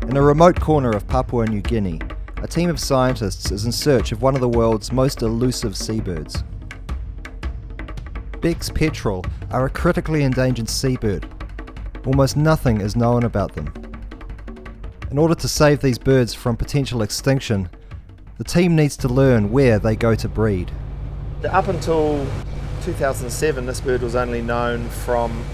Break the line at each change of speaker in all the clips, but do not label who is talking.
In a remote corner of Papua New Guinea, a team of scientists is in search of one of the world's most elusive seabirds. Becks Petrel are a critically endangered seabird. Almost nothing is known about them. In order to save these birds from potential extinction, the team needs to learn where they go to breed.
Up until 2007, this bird was only known from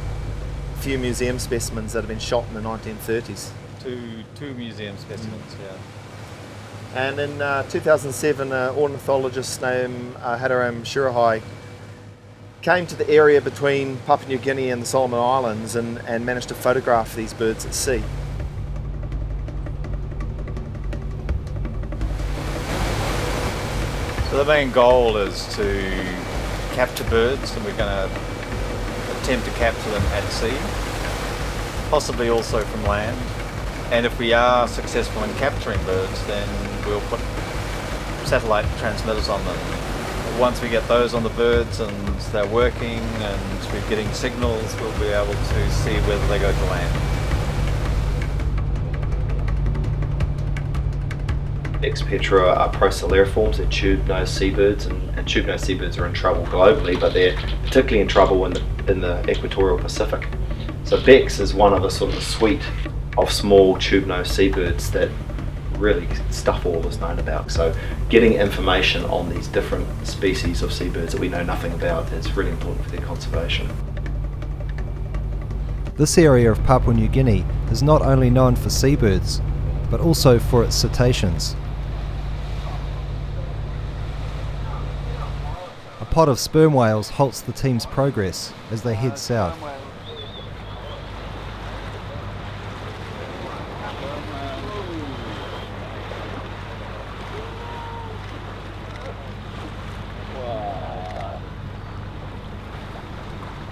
a few museum specimens that have been shot in the 1930s.
Two museum specimens, yeah.
And in 2007, an ornithologist named Haram Shirahai came to the area between Papua New Guinea and the Solomon Islands and managed to photograph these birds at sea.
So the main goal is to capture birds, and we're going to attempt to capture them at sea, possibly also from land. And if we are successful in capturing birds, then we'll put satellite transmitters on them. Once we get those on the birds and they're working and we're getting signals, we'll be able to see whether they go to land.
Becks Petrel are procellariforms, they're tube-nosed seabirds, and tube-nosed seabirds are in trouble globally, but they're particularly in trouble in the equatorial Pacific. So Becks is one of a sort of a suite of small tube-nosed seabirds that really stuff all is known about. So getting information on these different species of seabirds that we know nothing about is really important for their conservation.
This area of Papua New Guinea is not only known for seabirds, but also for its cetaceans. A pod of sperm whales halts the team's progress as they head south.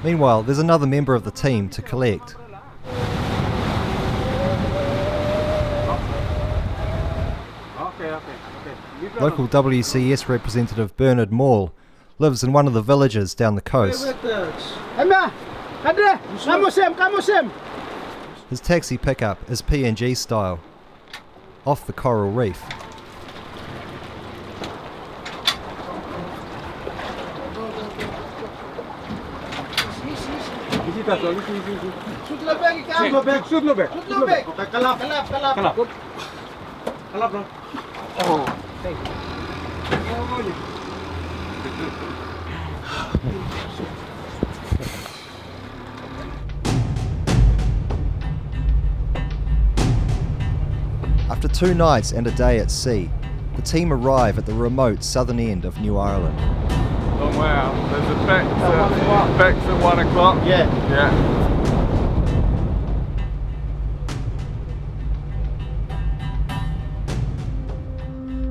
Meanwhile, there's another member of the team to collect. Local WCS representative Bernard Maul lives in one of the villages down the coast. His taxi pickup is PNG style, off the coral reef. After 2 nights and a day at sea, the team arrive at the remote southern end of New Ireland.
Oh wow, there's a Becks at 1 o'clock?
Yeah.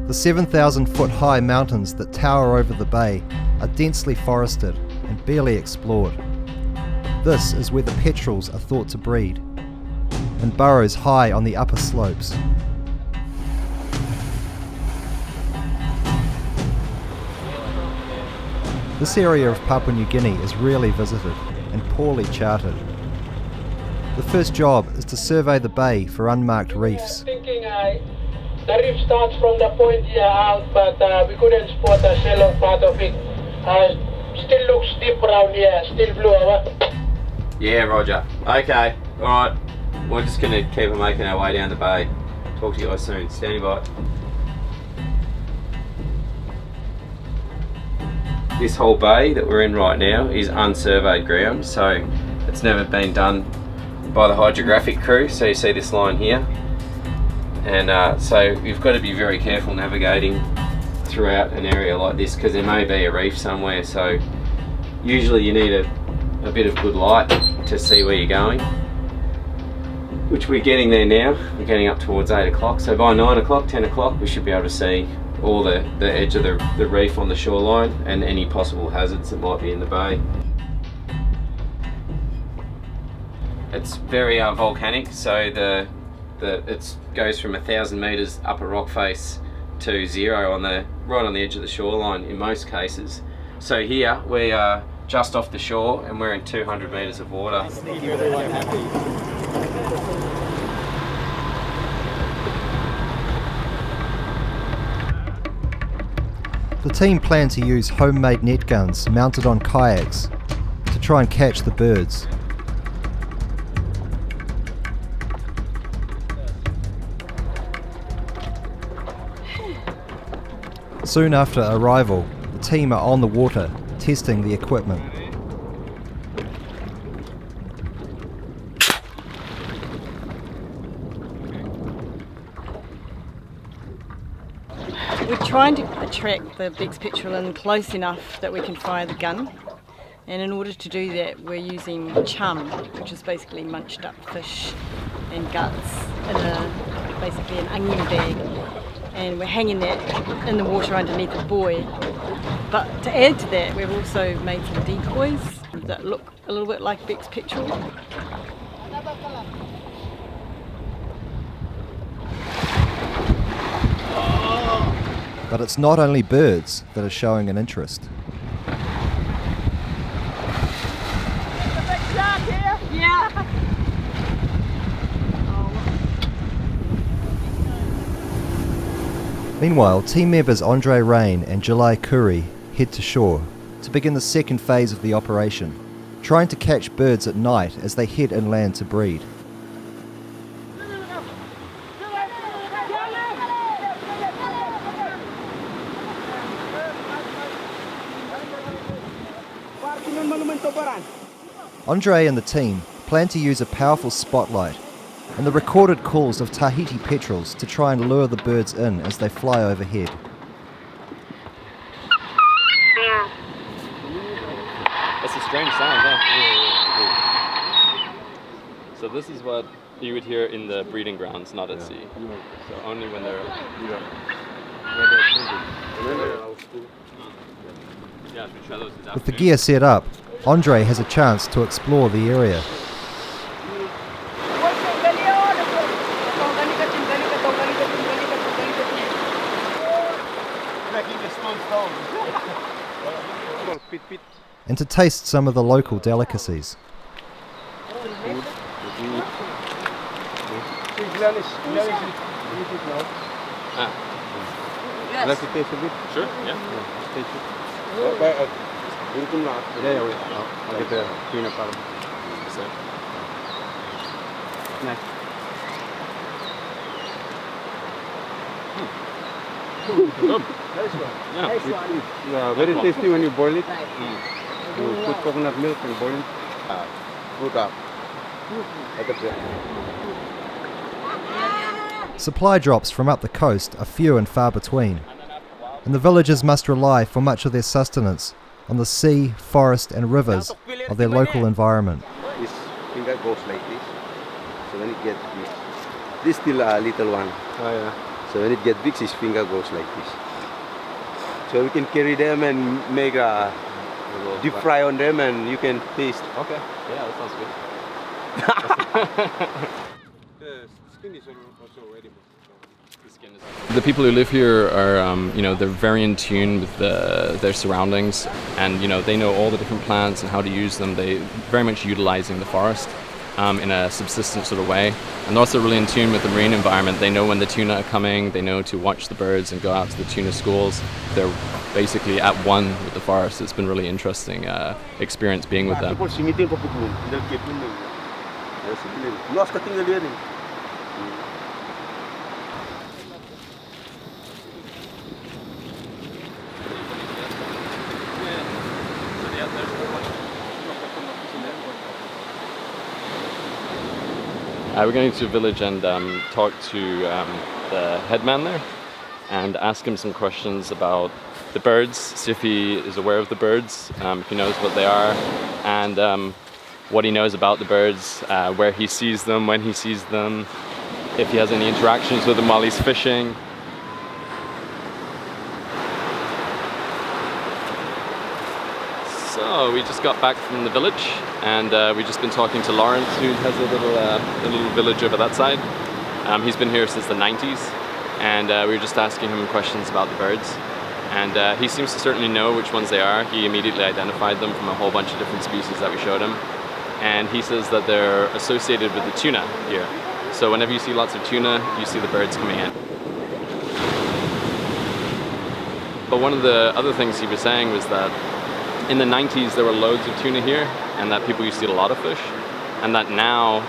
The 7,000-foot high mountains that tower over the bay are densely forested and barely explored. This is where the petrels are thought to breed, and burrows high on the upper slopes. This area of Papua New Guinea is rarely visited and poorly charted. The first job is to survey the bay for unmarked reefs.
The reef starts from the point here out, but we couldn't spot a shallow part of it. Still looks deep around here, still blue, over.
Yeah, roger. Okay, alright. We're just going to keep on making our way down the bay. Talk to you guys soon. Standing by. This whole bay that we're in right now is unsurveyed ground, so it's never been done by the hydrographic crew. So you see this line here. And so you've got to be very careful navigating throughout an area like this, because there may be a reef somewhere. So usually you need a bit of good light to see where you're going, which we're getting there now. We're getting up towards 8 o'clock, so by 9 o'clock, 10 o'clock we should be able to see all the edge of the reef on the shoreline and any possible hazards that might be in the bay. It's very volcanic, so it goes from 1,000 metres up a rock face to 0 right on the edge of the shoreline in most cases. So here we are just off the shore and we're in 200 metres of water.
The team plan to use homemade net guns mounted on kayaks to try and catch the birds. Soon after arrival, the team are on the water testing the equipment.
We're trying to attract the Becks Petrel in close enough that we can fire the gun, and in order to do that we're using chum, which is basically munched up fish and guts in basically an onion bag, and we're hanging that in the water underneath a buoy. But to add to that, we've also made some decoys that look a little bit like Becks Petrel.
But it's not only birds that are showing an interest. Meanwhile, team members Andre Rain and July Kuri head to shore to begin the second phase of the operation, trying to catch birds at night as they head inland to breed. Andre and the team plan to use a powerful spotlight and the recorded calls of Tahiti petrels to try and lure the birds in as they fly overhead.
That's a strange sound, huh? So this is what you would hear in the breeding grounds, not at sea. So only when they're...
With the gear set up, Andre has a chance to explore the area. And to taste some of the local delicacies.
Like to taste a bit? Sure, yeah. Taste it. I'll get the peanut butter. Nice. Good. Yeah, very tasty when you boil it. You put coconut milk and boil it. Put up.
Supply drops from up the coast are few and far between, and the villagers must rely for much of their sustenance on the sea, forest and rivers of their local environment.
This finger goes like this, so when it gets big, this is still a little one.
Oh yeah.
So when it gets big, his finger goes like this. So we can carry them and make a deep fry on them, and you can taste.
Okay. Yeah, that sounds good.
The skin is also ready.
The people who live here are, they're very in tune with their surroundings, and they know all the different plants and how to use them. They very much utilizing the forest in a subsistent sort of way, and they're also really in tune with the marine environment. They know when the tuna are coming. They know to watch the birds and go out to the tuna schools. They're basically at one with the forest. It's been really interesting experience being with them. We're going to a village and talk to the headman there and ask him some questions about the birds, see if he is aware of the birds, if he knows what they are, and what he knows about the birds, where he sees them, when he sees them, if he has any interactions with them while he's fishing. So we just got back from the village, and we've just been talking to Lawrence, who has a little village over that side. He's been here since the 90s, and we were just asking him questions about the birds. And he seems to certainly know which ones they are. He immediately identified them from a whole bunch of different species that we showed him. And he says that they're associated with the tuna here. So whenever you see lots of tuna, you see the birds coming in. But one of the other things he was saying was that in the 90s there were loads of tuna here, and that people used to eat a lot of fish, and that now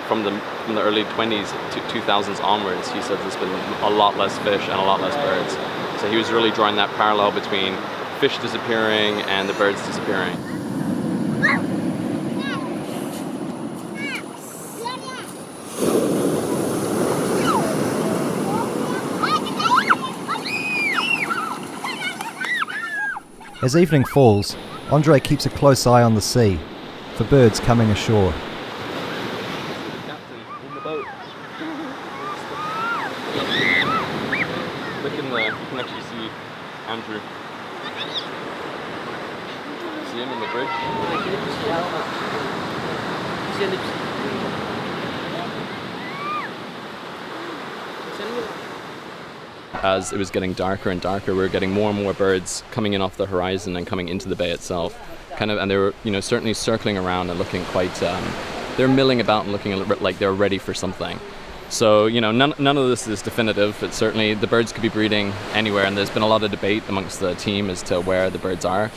from the early 20s to 2000s onwards, he said there's been a lot less fish and a lot less birds. So he was really drawing that parallel between fish disappearing and the birds disappearing.
As evening falls, Andre keeps a close eye on the sea for birds coming ashore.
Look in the, you can actually see Andrew. See him in the bridge? As it was getting darker and darker, we were getting more and more birds coming in off the horizon and coming into the bay itself. And they were, certainly circling around and looking quite, they're milling about and looking a little bit like they're ready for something. So, none of this is definitive, but certainly the birds could be breeding anywhere, and there's been a lot of debate amongst the team as to where the birds are.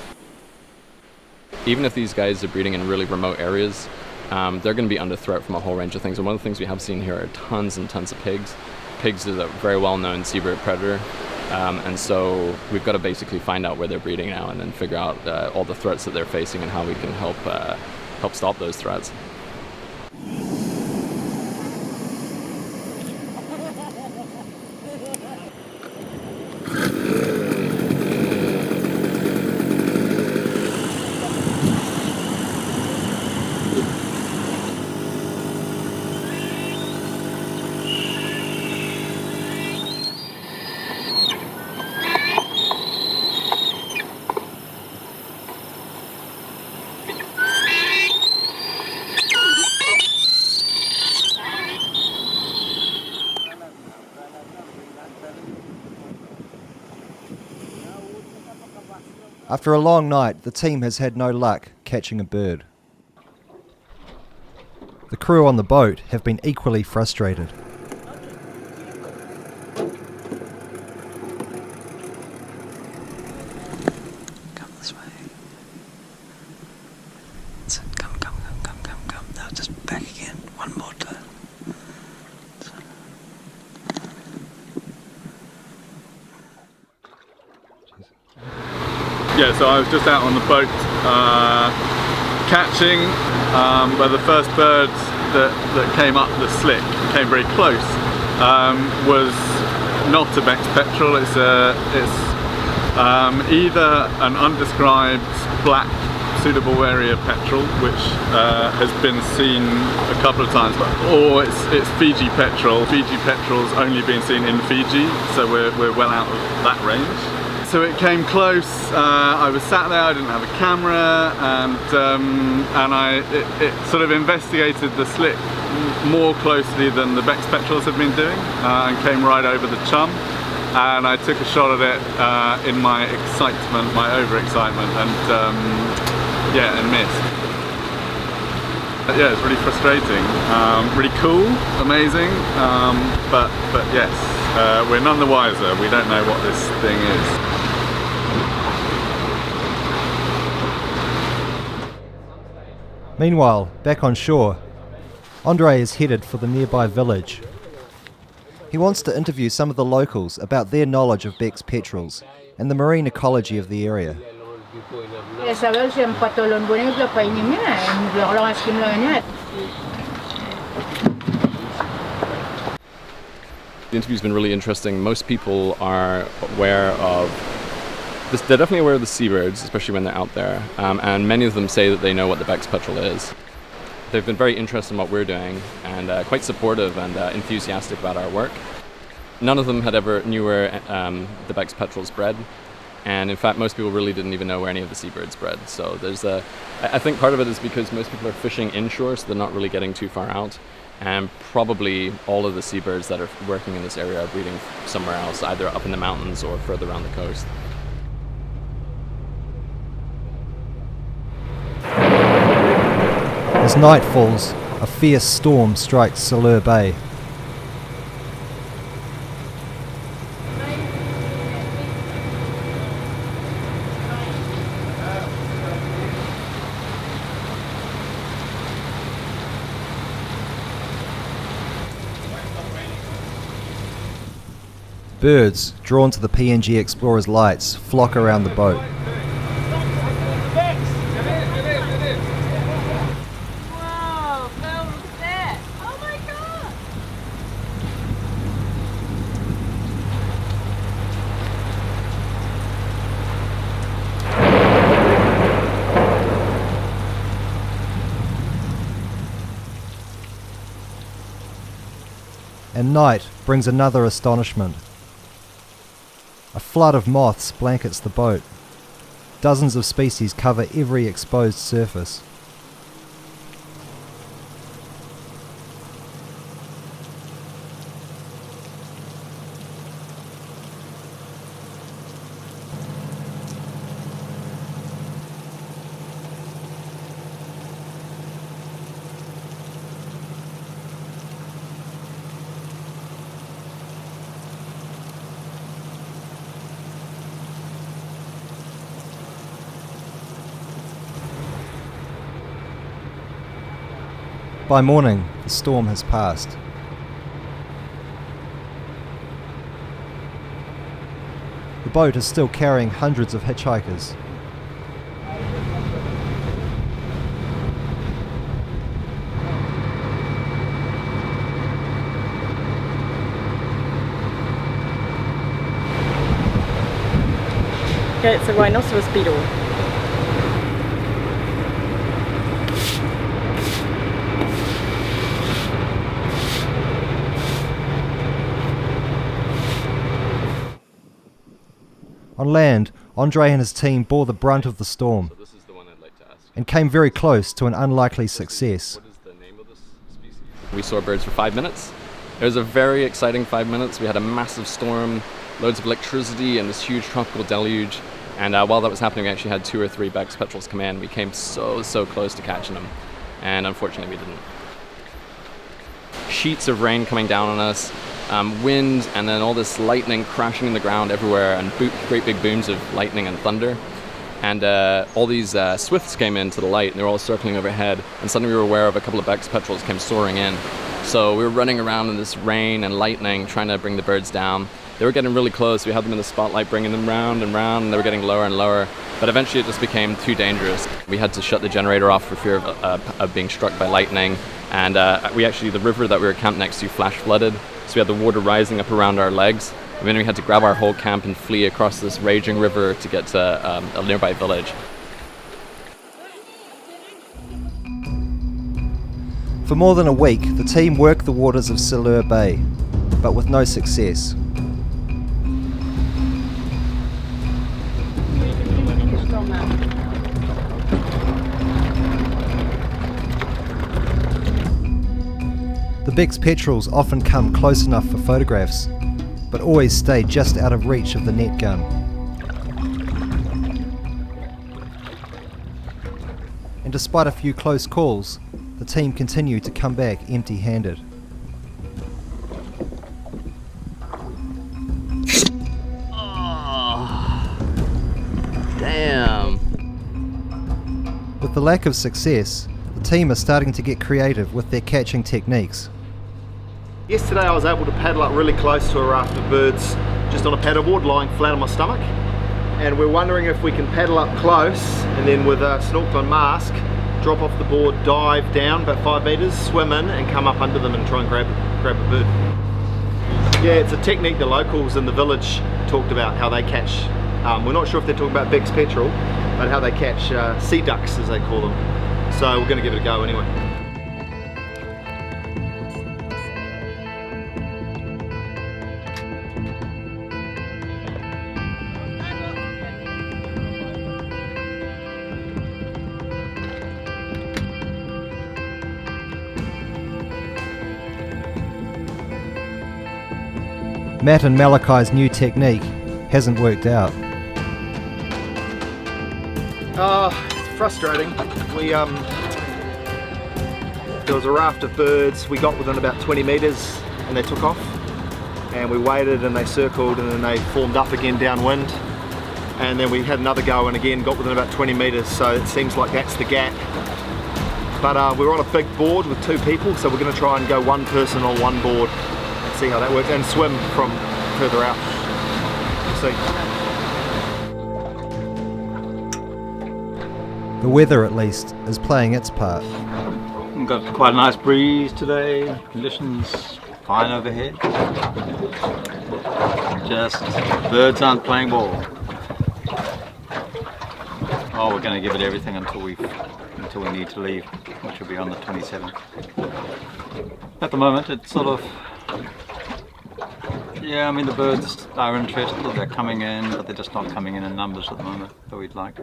Even if these guys are breeding in really remote areas, they're going to be under threat from a whole range of things. And one of the things we have seen here are tons and tons of pigs. Pigs is a very well-known seabird predator, and so we've got to basically find out where they're breeding now and then figure out all the threats that they're facing and how we can help stop those threats.
After a long night, the team has had no luck catching a bird. The crew on the boat have been equally frustrated.
Come this way. That's it. Come. Now just back again. One more turn.
Yeah, so I was just out on the boat catching, where the first bird that came up the slick, came very close, was not a Becks Petrel. It's either an undescribed black suitable area petrel, which has been seen a couple of times, or it's Fiji petrel. Fiji petrel's only been seen in Fiji, so we're well out of that range. So it came close. I was sat there, I didn't have a camera, and it sort of investigated the slick more closely than the Becks Petrels have been doing, and came right over the chum. And I took a shot at it in my excitement, my overexcitement, and missed. Yeah, it's really frustrating. Really cool, amazing, but yes, we're none the wiser. We don't know what this thing is.
Meanwhile, back on shore, Andre is headed for the nearby village. He wants to interview some of the locals about their knowledge of Becks Petrels and the marine ecology of the area.
The interview's been really interesting. Most people are aware of this, they're definitely aware of the seabirds, especially when they're out there, and many of them say that they know what the Becks Petrel is. They've been very interested in what we're doing and quite supportive and enthusiastic about our work. None of them had ever knew where the Becks Petrel's bred, and in fact most people really didn't even know where any of the seabirds bred. So I think part of it is because most people are fishing inshore, so they're not really getting too far out, and probably all of the seabirds that are working in this area are breeding somewhere else, either up in the mountains or further around the coast.
As night falls, a fierce storm strikes Salur Bay. Birds, drawn to the PNG Explorer's lights, flock around the boat.
Wow, Phil, look at that! Oh my god!
And night brings another astonishment. A flood of moths blankets the boat. Dozens of species cover every exposed surface. By morning, the storm has passed. The boat is still carrying hundreds of hitchhikers.
Okay, it's a rhinoceros beetle.
On land, Andre and his team bore the brunt of the storm and came very close to an unlikely success.
We saw birds for 5 minutes. It was a very exciting 5 minutes. We had a massive storm, loads of electricity and this huge tropical deluge. And while that was happening, we actually had 2 or 3 Becks Petrels come in. We came so close to catching them. And unfortunately we didn't. Sheets of rain coming down on us. Wind, and then all this lightning crashing in the ground everywhere, and great big booms of lightning and thunder. And all these swifts came into the light, and they were all circling overhead, and suddenly we were aware of a couple of Becks Petrels came soaring in. So we were running around in this rain and lightning, trying to bring the birds down. They were getting really close. We had them in the spotlight, bringing them round and round, and they were getting lower and lower. But eventually it just became too dangerous. We had to shut the generator off for fear of being struck by lightning. And the river that we were camped next to flash flooded. So we had the water rising up around our legs. And then we had to grab our whole camp and flee across this raging river to get to a nearby village.
For more than a week, the team worked the waters of Silur Bay, but with no success. The Becks Petrels often come close enough for photographs, but always stay just out of reach of the net gun. And despite a few close calls, the team continue to come back empty-handed.
Oh, damn.
With the lack of success, the team are starting to get creative with their catching techniques.
Yesterday I was able to paddle up really close to a raft of birds just on a paddleboard lying flat on my stomach, and we're wondering if we can paddle up close and then with a snorkel and mask drop off the board, dive down about 5 meters, swim in and come up under them and try and grab a bird. Yeah, it's a technique the locals in the village talked about, how they catch, we're not sure if they're talking about Becks Petrel, but how they catch sea ducks as they call them. So we're going to give it a go anyway.
Matt and Malachi's new technique hasn't worked out.
It's frustrating. There was a raft of birds. We got within about 20 meters and they took off. And we waited and they circled and then they formed up again downwind. And then we had another go and again got within about 20 meters. So it seems like that's the gap. But we're on a big board with 2 people, so we're going to try and go one person on one board. See how that works, and swim from further out. See.
The weather, at least, is playing its part.
We've got quite a nice breeze today, conditions fine overhead. Just birds aren't playing ball. Oh, we're going to give it everything until we need to leave, which will be on the 27th. At the moment, it's sort of, yeah, I mean the birds are interested, they're coming in, but they're just not coming in numbers at the moment that we'd like.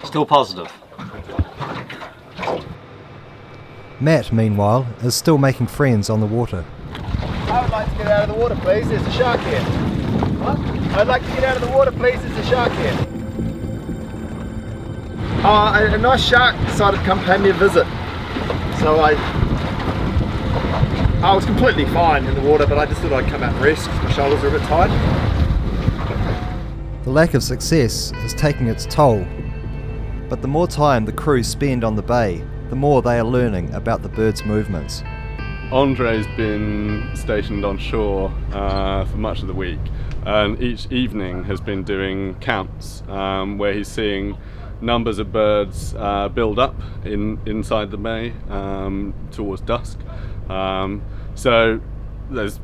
Still positive.
Matt, meanwhile, is still making friends on the water.
I would like to get out of the water, please. There's a shark here. What? I'd like to get out of the water, please. There's a shark here. A nice shark decided to come pay me a visit. So I was completely fine in the water, but I just thought I'd come out and rest because my shoulders are a bit tired.
The lack of success is taking its toll, but the more time the crew spend on the bay, the more they are learning about the bird's movements.
Andre's been stationed on shore for much of the week, and each evening has been doing counts where he's seeing numbers of birds build up inside the bay towards dusk. So there's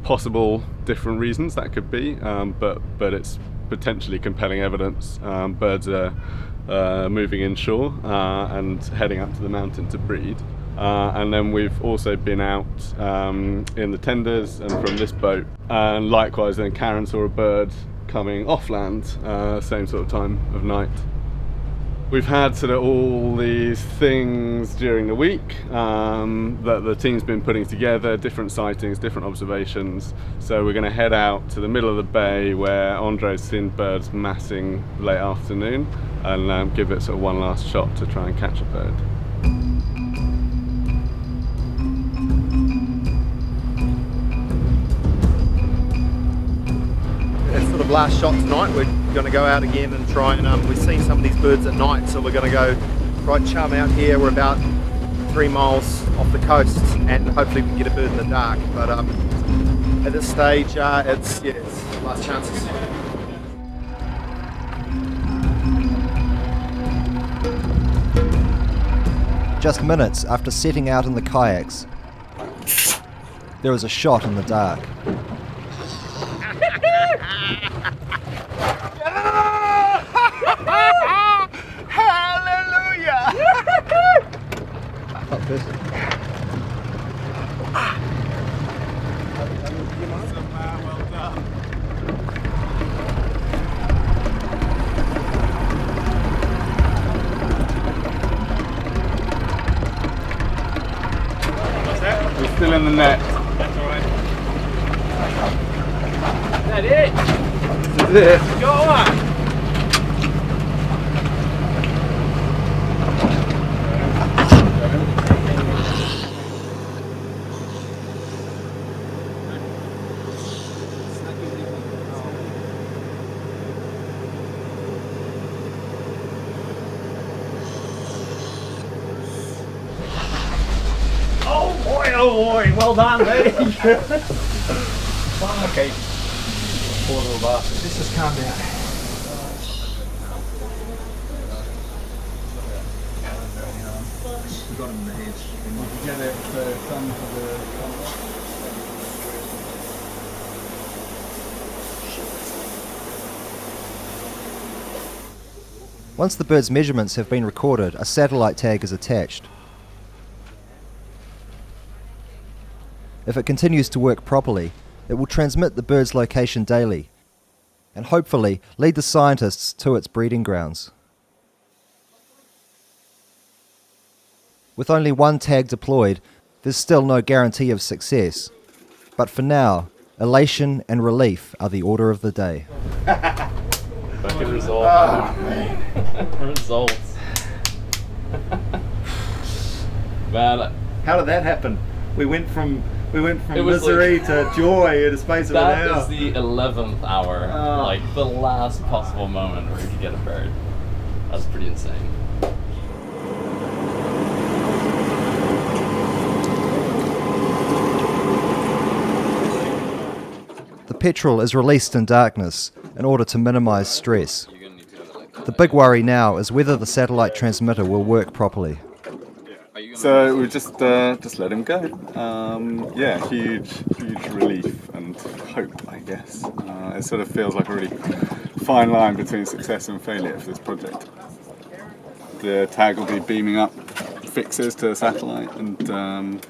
possible different reasons that could be, but it's potentially compelling evidence. Birds are moving inshore and heading up to the mountain to breed. And then we've also been out in the tenders and from this boat, and likewise then Karen saw a bird coming off land, same sort of time of night. We've had sort of all these things during the week that the team's been putting together, different sightings, different observations. So we're going to head out to the middle of the bay where Andre's seen birds massing late afternoon, and give it sort of one last shot to try and catch a bird.
It's sort of last shot tonight. We're going to go out again and try and we've seen some of these birds at night, so we're going to go right chum out here. We're about 3 miles off the coast, and hopefully we can get a bird in the dark. But at this stage, it's last chances.
Just minutes after setting out in the kayaks, there is a shot in the dark.
Hallelujah! Well done.
What's that? We're still in the net.
That's alright.
Is that it?
This is it.
Go on!
Oh boy, well done, mate. Okay. Poor little bastard. Let's just calm down. We got him in the head. And you can get it thumb for the
Once the bird's measurements have been recorded, a satellite tag is attached. If it continues to work properly, it will transmit the bird's location daily, and hopefully lead the scientists to its breeding grounds. With only one tag deployed, there's still no guarantee of success, but for now, elation and relief are the order of the day.
Fucking results.
Oh, man.
Results. Man,
how did that happen? We went from
misery
to joy in a space of an hour.
that is the 11th hour, like the last possible moment where you could get a bird. That's pretty insane.
Petrel is released in darkness in order to minimise stress. The big worry now is whether the satellite transmitter will work properly.
So we just let him go. Yeah, huge relief and hope, I guess. It sort of feels like a really fine line between success and failure for this project. The tag will be beaming up fixes to the satellite, and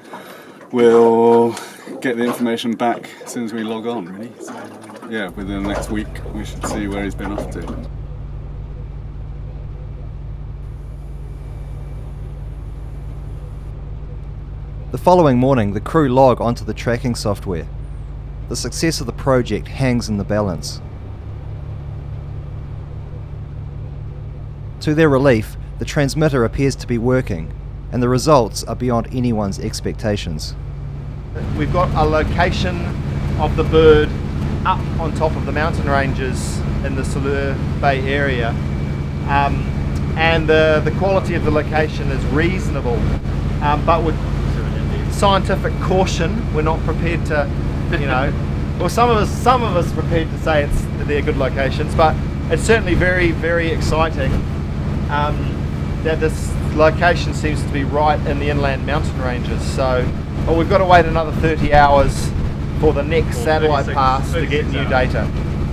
we'll get the information back as soon as we log on, really. So, yeah, within the next week we should see where he's been off to.
The following morning, the crew log onto the tracking software. The success of the project hangs in the balance. To their relief, the transmitter appears to be working, and the results are beyond anyone's expectations.
We've got a location of the bird up on top of the mountain ranges in the Salur Bay area, and the quality of the location is reasonable, but with scientific caution, we're not prepared to, well, some of us prepared to say they're good locations, but it's certainly very, very exciting that this location seems to be right in the inland mountain ranges. So, well, we've got to wait another 30 hours for the next satellite pass to get new data.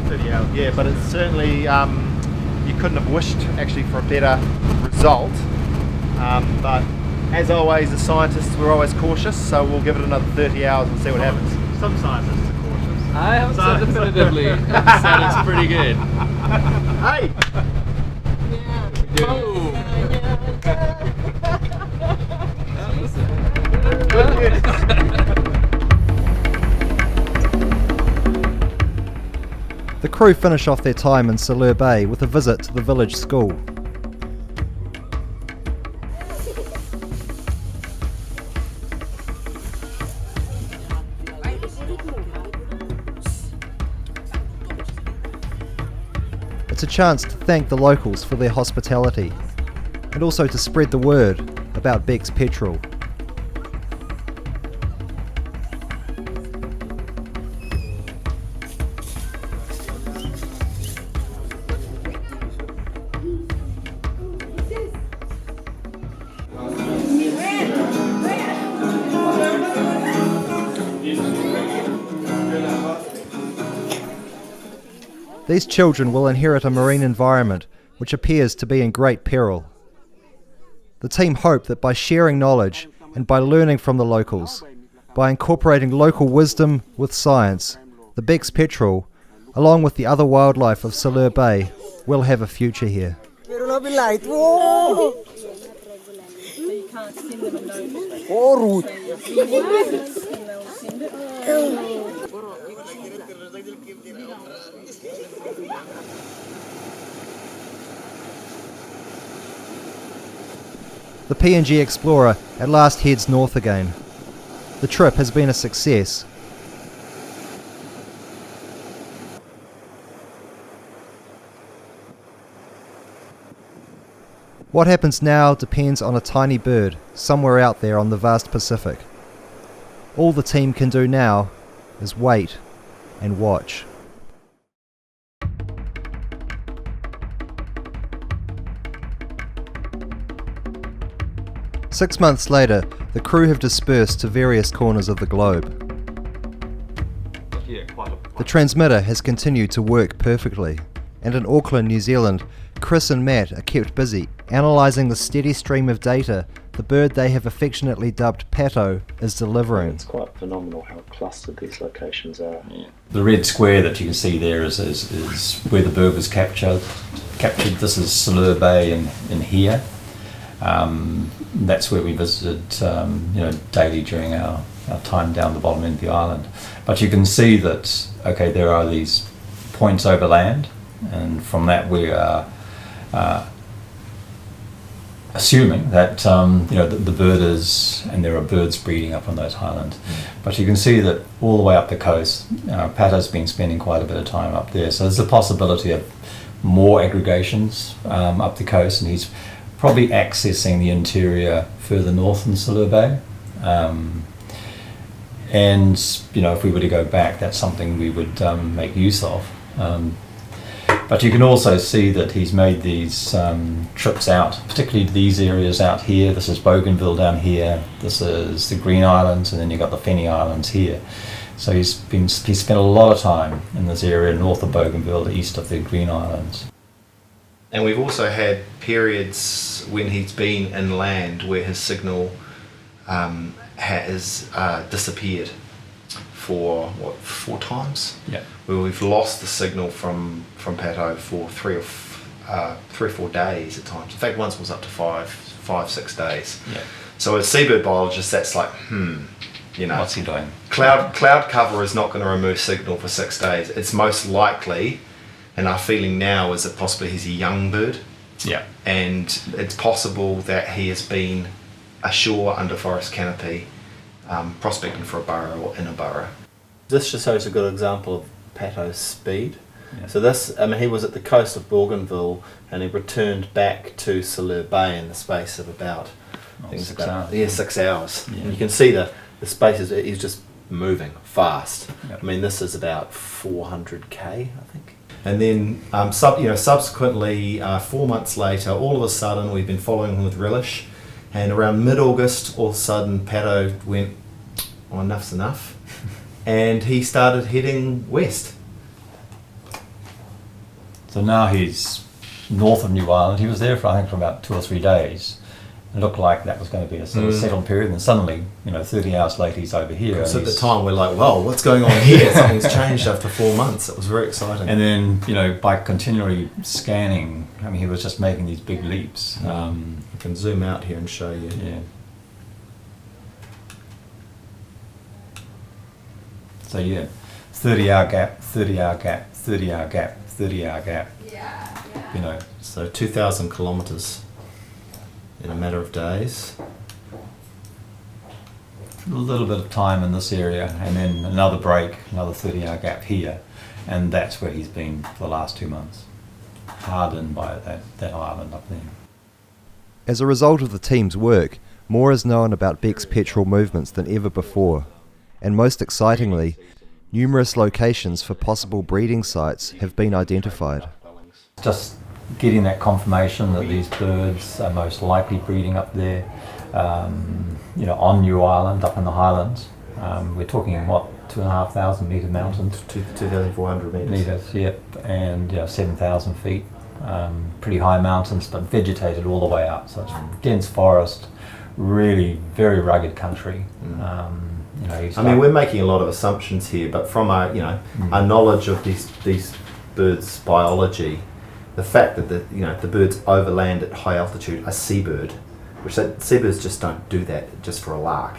30 hours. Yeah, but it's certainly, you couldn't have wished actually for a better result, but as always, as scientists, we're always cautious, so we'll give it another 30 hours and see what happens.
Some scientists are cautious.
I haven't said definitively. I've said it's pretty good.
Hey!
The crew finish off their time in Salur Bay with a visit to the village school. It's a chance to thank the locals for their hospitality, and also to spread the word about Becks Petrel. These children will inherit a marine environment which appears to be in great peril. The team hope that by sharing knowledge and by learning from the locals, by incorporating local wisdom with science, the Becks Petrel, along with the other wildlife of Salur Bay, will have a future here. The PNG Explorer at last heads north again. The trip has been a success. What happens now depends on a tiny bird somewhere out there on the vast Pacific. All the team can do now is wait and watch. Six months later, the crew have dispersed to various corners of the globe. The transmitter has continued to work perfectly, and in Auckland, New Zealand, Chris and Matt are kept busy analysing the steady stream of data the bird they have affectionately dubbed Pato is delivering.
It's quite phenomenal how clustered these locations are.
Yeah. The red square that you can see there is where the bird was captured. This is Salur Bay in here. That's where we visited daily during our time down the bottom end of the island. But you can see that, okay, there are these points over land, and from that we are assuming that the bird is, and there are birds breeding up on those highlands. But you can see that all the way up the coast, Pato's been spending quite a bit of time up there. So there's a possibility of more aggregations up the coast, and he's probably accessing the interior further north in Salur Bay. And if we were to go back, that's something we would make use of. But you can also see that he's made these trips out, particularly these areas out here. This is Bougainville down here, this is the Green Islands, and then you've got the Feni Islands here. So he's spent a lot of time in this area north of Bougainville, east of the Green Islands.
And we've also had periods when he's been inland where his signal has disappeared for 4 times.
Yeah.
Where we've lost the signal from Pato for 3 or 4 days at times. In fact, once was up to 5-6 days.
Yeah.
So as seabird biologists, that's like,
what's he doing?
Cloud cover is not going to remove signal for 6 days. It's most likely, and our feeling now is that possibly he's a young bird.
Yeah.
And it's possible that he has been ashore under forest canopy, prospecting for a burrow or in a burrow. This just shows a good example of Pato's speed.
Yeah.
So he was at the coast of Bougainville and he returned back to Salur Bay in the space of about
6 hours.
Yeah, 6 hours.
Yeah.
And you can see the space he's just moving fast.
Yep.
I mean, this is about 400k, I think. And then subsequently, 4 months later, all of a sudden we've been following him with relish, and around mid-August, all of a sudden Pato went, oh, enough's enough, and he started heading west.
So now he's north of New Ireland. He was there for about 2 or 3 days. It looked like that was going to be a sort of settled period, and suddenly, 30 hours later, he's over here.
So at the time, we're like, "Whoa, what's going on here?" Something's changed after 4 months. It was very exciting.
And then, by continually scanning, he was just making these big leaps.
I can zoom out here and show you.
Yeah. So 30-hour gap, 30-hour gap, 30-hour gap, 30-hour gap. Yeah.
So 2,000 kilometres in a matter of days.
A little bit of time in this area, and then another break, another 30-hour gap here, and that's where he's been for the last 2 months, hard in by that island up there.
As a result of the team's work, more is known about Becks Petrel movements than ever before, and most excitingly, numerous locations for possible breeding sites have been identified.
Just getting that confirmation that these birds are most likely breeding up there, on New Ireland, up in the highlands. We're talking, 2,500 metre mountains?
2,400
metres, yep, and 7,000 feet. Pretty high mountains, but vegetated all the way up. So it's dense forest, really very rugged country.
We're making a lot of assumptions here, but from our knowledge of these birds' biology, the fact that the birds overland at high altitude are seabird, which seabirds just don't do that just for a lark.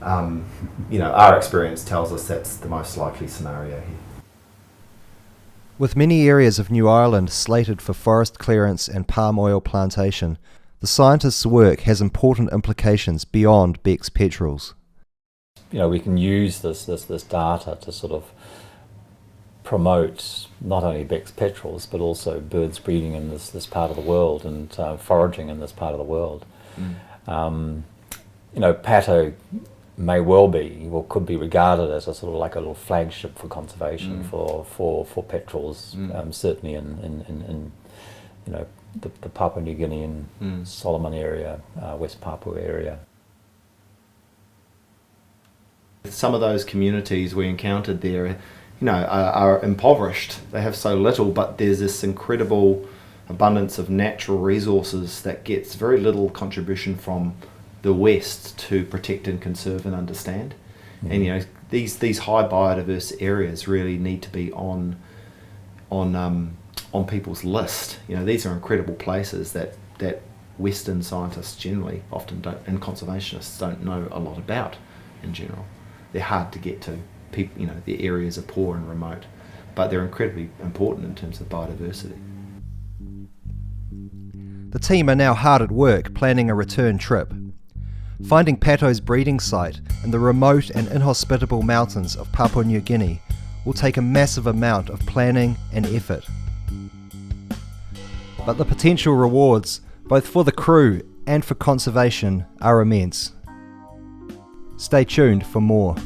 Our experience tells us that's the most likely scenario here.
With many areas of New Ireland slated for forest clearance and palm oil plantation, the scientists' work has important implications beyond Becks Petrels.
We can use this data to sort of promote not only Becks Petrels but also birds breeding in this part of the world and foraging in this part of the world. Pato may well be, or could be regarded as a sort of like a little flagship for conservation for petrels, certainly in the Papua New Guinea and Solomon area, West Papua area.
Some of those communities we encountered there, are impoverished. They have so little, but there's this incredible abundance of natural resources that gets very little contribution from the West to protect and conserve and understand. And these high biodiverse areas really need to be on people's list. These are incredible places that Western scientists generally often don't, and conservationists don't know a lot about in general. They're hard to get to. People, the areas are poor and remote, but they're incredibly important in terms of biodiversity.
The team are now hard at work planning a return trip. Finding Pato's breeding site in the remote and inhospitable mountains of Papua New Guinea will take a massive amount of planning and effort. But the potential rewards, both for the crew and for conservation, are immense. Stay tuned for more.